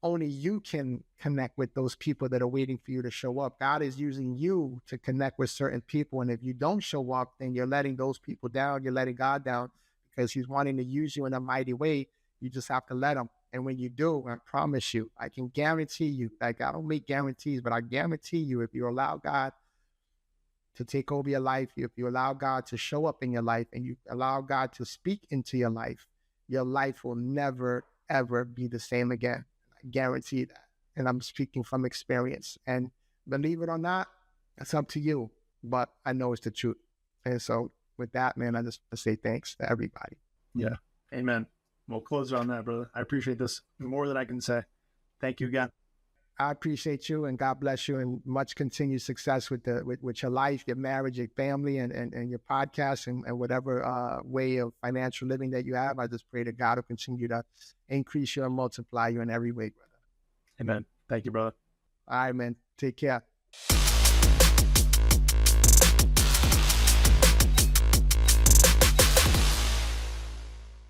only you can connect with those people that are waiting for you to show up. God is using you to connect with certain people. And if you don't show up, then you're letting those people down, you're letting God down. Because he's wanting to use you in a mighty way. You just have to let him. And when you do, I promise you, I can guarantee you, like, I don't make guarantees, but I guarantee you, if you allow God to take over your life, if you allow God to show up in your life and you allow God to speak into your life will never, ever be the same again. I guarantee that. And I'm speaking from experience. And believe it or not, it's up to you. But I know it's the truth. And so, with that, man, I just want to say thanks to everybody. Yeah. Amen. We'll close it on that, brother. I appreciate this more than I can say. Thank you again. I appreciate you and God bless you and much continued success with your life, your marriage, your family, and your podcast and whatever way of financial living that you have. I just pray that God will continue to increase you and multiply you in every way, brother. Amen. Thank you, brother. All right, man. Take care.